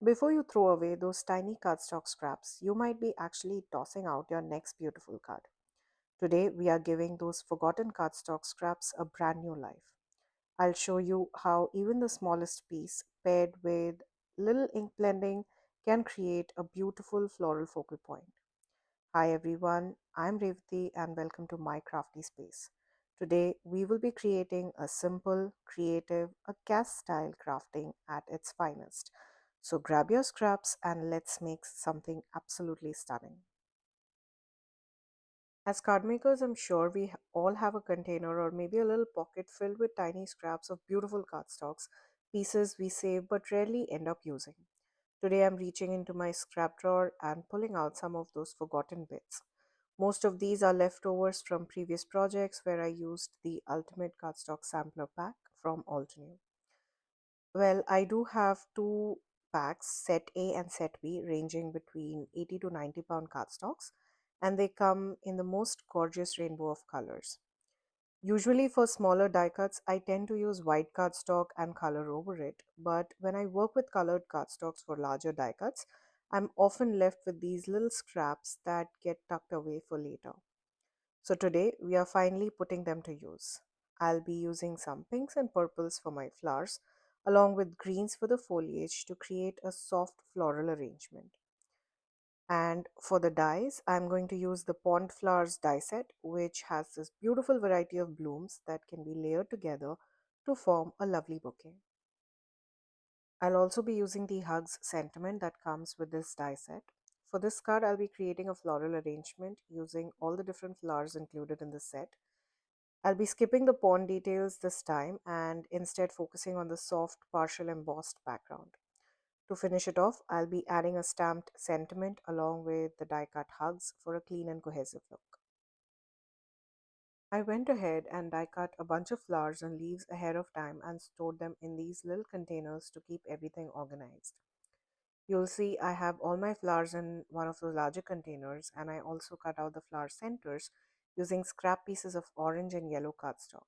Before you throw away those tiny cardstock scraps, you might be actually tossing out your next beautiful card. Today, we are giving those forgotten cardstock scraps a brand new life. I'll show you how even the smallest piece, paired with little ink blending, can create a beautiful floral focal point. Hi everyone, I'm Revati and welcome to my crafty space. Today, we will be creating a simple, creative, a cast style crafting at its finest. So grab your scraps and let's make something absolutely stunning. As card makers, I'm sure we all have a container or maybe a little pocket filled with tiny scraps of beautiful cardstocks, pieces we save but rarely end up using. Today, I'm reaching into my scrap drawer and pulling out some of those forgotten bits. Most of these are leftovers from previous projects where I used the Ultimate Cardstock Sampler Pack from Altenew. Well, I do have two packs, set A and set B, ranging between 80 to 90 pound cardstocks, and they come in the most gorgeous rainbow of colors. Usually, for smaller die cuts, I tend to use white cardstock and color over it, but when I work with colored cardstocks for larger die cuts, I'm often left with these little scraps that get tucked away for later. So today we are finally putting them to use. I'll be using some pinks and purples for my flowers along with greens for the foliage to create a soft floral arrangement. And for the dies, I'm going to use the Pond Flowers die set, which has this beautiful variety of blooms that can be layered together to form a lovely bouquet. I'll also be using the Hugs sentiment that comes with this die set. For this card, I'll be creating a floral arrangement using all the different flowers included in the set. I'll be skipping the pond details this time and instead focusing on the soft, partial embossed background. To finish it off, I'll be adding a stamped sentiment along with the die cut hugs for a clean and cohesive look. I went ahead and die cut a bunch of flowers and leaves ahead of time and stored them in these little containers to keep everything organized. You'll see I have all my flowers in one of those larger containers, and I also cut out the flower centers using scrap pieces of orange and yellow cardstock.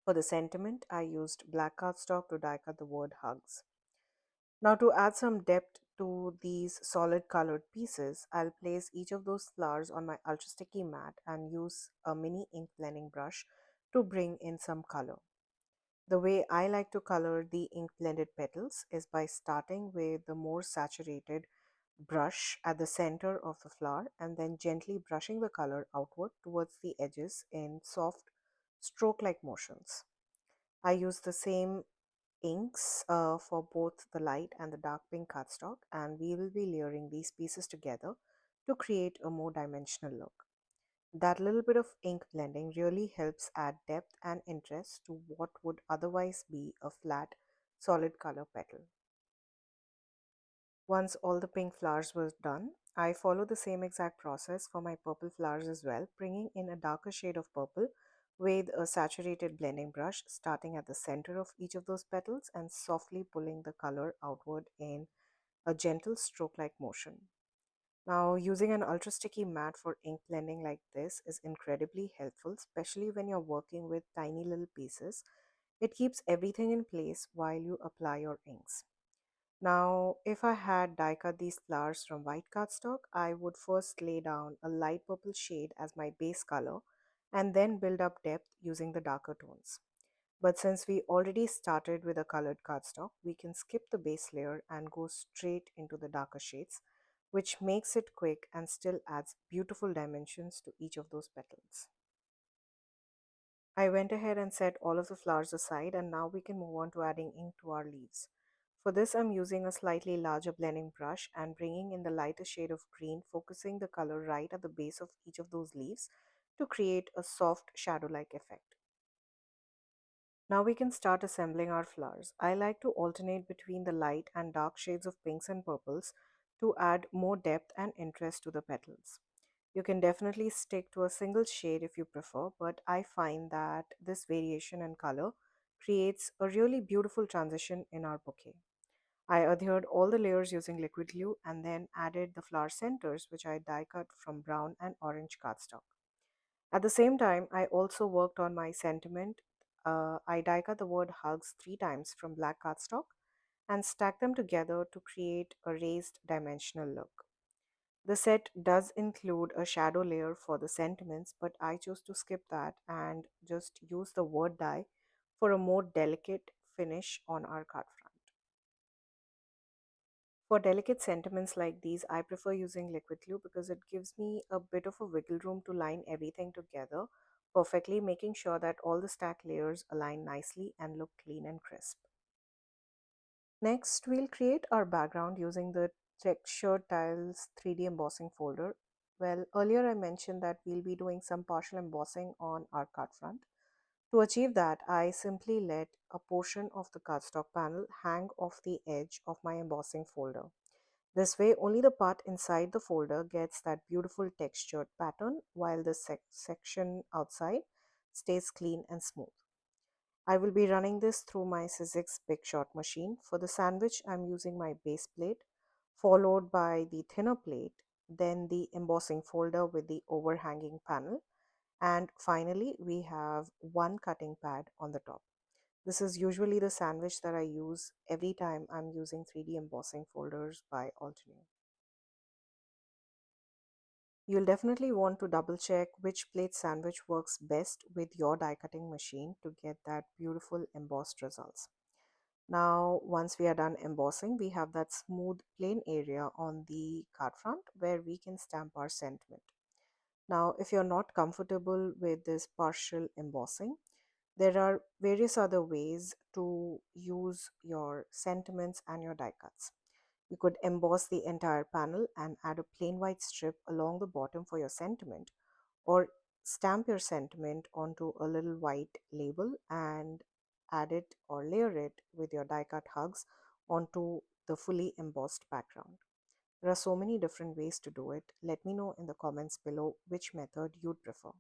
For the sentiment, I used black cardstock to die cut the word hugs. Now to add some depth to these solid colored pieces, I'll place each of those flowers on my ultra sticky mat and use a mini ink blending brush to bring in some color. The way I like to color the ink blended petals is by starting with the more saturated brush at the center of the flower and then gently brushing the color outward towards the edges in soft stroke-like motions. I use the same inks for both the light and the dark pink cardstock, and we will be layering these pieces together to create a more dimensional look. That little bit of ink blending really helps add depth and interest to what would otherwise be a flat, solid color petal. Once all the pink flowers were done, I follow the same exact process for my purple flowers as well, bringing in a darker shade of purple with a saturated blending brush starting at the center of each of those petals and softly pulling the color outward in a gentle stroke-like motion. Now, using an ultra sticky mat for ink blending like this is incredibly helpful, especially when you're working with tiny little pieces. It keeps everything in place while you apply your inks. Now, if I had die cut these flowers from white cardstock, I would first lay down a light purple shade as my base color and then build up depth using the darker tones. But since we already started with a colored cardstock, we can skip the base layer and go straight into the darker shades, which makes it quick and still adds beautiful dimensions to each of those petals. I went ahead and set all of the flowers aside, and now we can move on to adding ink to our leaves. For this, I'm using a slightly larger blending brush and bringing in the lighter shade of green, focusing the color right at the base of each of those leaves to create a soft shadow-like effect. Now we can start assembling our flowers. I like to alternate between the light and dark shades of pinks and purples to add more depth and interest to the petals. You can definitely stick to a single shade if you prefer, but I find that this variation in color creates a really beautiful transition in our bouquet. I adhered all the layers using liquid glue and then added the flower centers, which I die cut from brown and orange cardstock. At the same time, I also worked on my sentiment. I die cut the word hugs 3 times from black cardstock and stack them together to create a raised dimensional look. The set does include a shadow layer for the sentiments, but I chose to skip that and just use the word dye for a more delicate finish on our card front. For delicate sentiments like these, I prefer using liquid glue because it gives me a bit of a wiggle room to line everything together perfectly, making sure that all the stack layers align nicely and look clean and crisp. Next, we'll create our background using the Textured Tiles 3D embossing folder. Well, earlier I mentioned that we'll be doing some partial embossing on our card front. To achieve that, I simply let a portion of the cardstock panel hang off the edge of my embossing folder. This way, only the part inside the folder gets that beautiful textured pattern while the section outside stays clean and smooth. I will be running this through my Sizzix Big Shot machine. For the sandwich, I'm using my base plate, followed by the thinner plate, then the embossing folder with the overhanging panel, and finally, we have one cutting pad on the top. This is usually the sandwich that I use every time I'm using 3D embossing folders by Altenew. You'll definitely want to double check which plate sandwich works best with your die cutting machine to get that beautiful embossed results. Now, once we are done embossing, we have that smooth plain area on the card front where we can stamp our sentiment. Now, if you're not comfortable with this partial embossing, there are various other ways to use your sentiments and your die cuts. You could emboss the entire panel and add a plain white strip along the bottom for your sentiment, or stamp your sentiment onto a little white label and add it or layer it with your die cut hugs onto the fully embossed background. There are so many different ways to do it. Let me know in the comments below which method you'd prefer.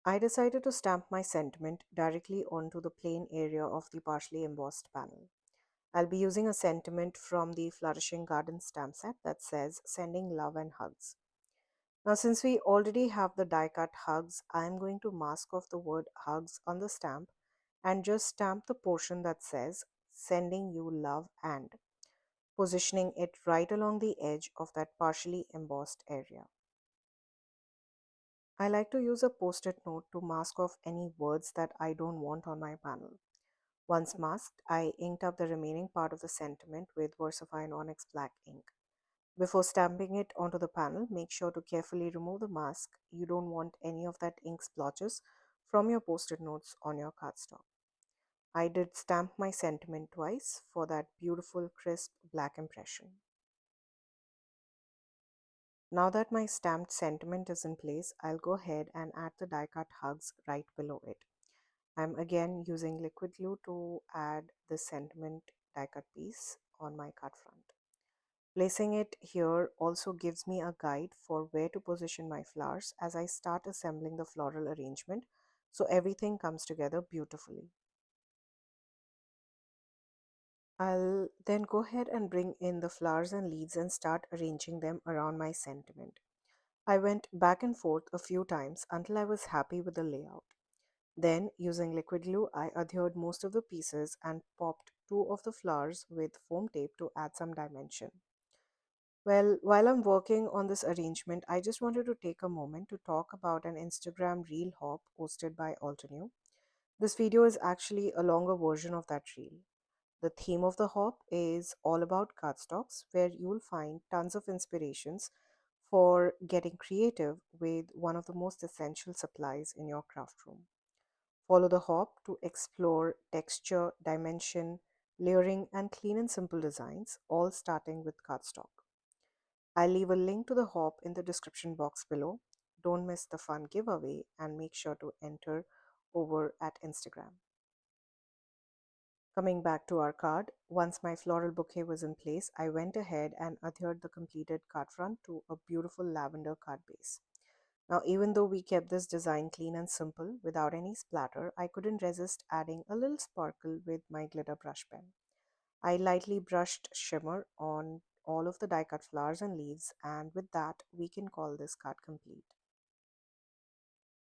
I decided to stamp my sentiment directly onto the plain area of the partially embossed panel. I'll be using a sentiment from the Flourishing Garden stamp set that says sending love and hugs. Now, since we already have the die cut hugs, I'm going to mask off the word hugs on the stamp and just stamp the portion that says sending you love and positioning it right along the edge of that partially embossed area. I like to use a post-it note to mask off any words that I don't want on my panel. Once masked, I inked up the remaining part of the sentiment with VersaFine Onyx Black ink. Before stamping it onto the panel, make sure to carefully remove the mask. You don't want any of that ink splotches from your post-it notes on your cardstock. I did stamp my sentiment twice for that beautiful crisp black impression. Now that my stamped sentiment is in place, I'll go ahead and add the die cut hugs right below it. I'm again using liquid glue to add the sentiment die cut piece on my card front. Placing it here also gives me a guide for where to position my flowers as I start assembling the floral arrangement so everything comes together beautifully. I'll then go ahead and bring in the flowers and leaves and start arranging them around my sentiment. I went back and forth a few times until I was happy with the layout. Then, using liquid glue, I adhered most of the pieces and popped two of the flowers with foam tape to add some dimension. Well, while I'm working on this arrangement, I just wanted to take a moment to talk about an Instagram reel hop posted by Altenew. This video is actually a longer version of that reel. The theme of the hop is all about cardstocks, where you'll find tons of inspirations for getting creative with one of the most essential supplies in your craft room. Follow the hop to explore texture, dimension, layering, and clean and simple designs, all starting with cardstock. I'll leave a link to the hop in the description box below. Don't miss the fun giveaway and make sure to enter over at Instagram. Coming back to our card, once my floral bouquet was in place, I went ahead and adhered the completed card front to a beautiful lavender card base. Now, even though we kept this design clean and simple without any splatter, I couldn't resist adding a little sparkle with my glitter brush pen. I lightly brushed shimmer on all of the die cut flowers and leaves, and with that, we can call this card complete.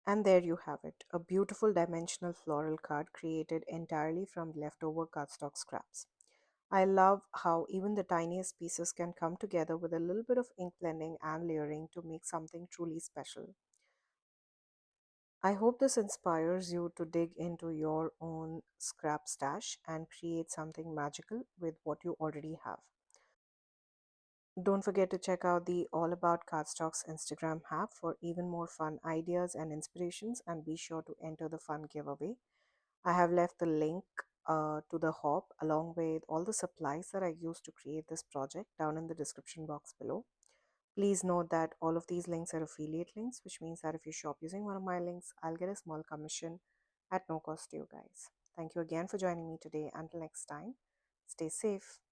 And there you have it, a beautiful dimensional floral card created entirely from leftover cardstock scraps. I love how even the tiniest pieces can come together with a little bit of ink blending and layering to make something truly special. I hope this inspires you to dig into your own scrap stash and create something magical with what you already have. Don't forget to check out the All About Cardstock's Instagram app for even more fun ideas and inspirations, and be sure to enter the fun giveaway. I have left the link to the hop along with all the supplies that I used to create this project down in the description box below. Please note that all of these links are affiliate links, which means that if you shop using one of my links, I'll get a small commission at no cost to you guys. Thank you again for joining me today. Until next time, stay safe.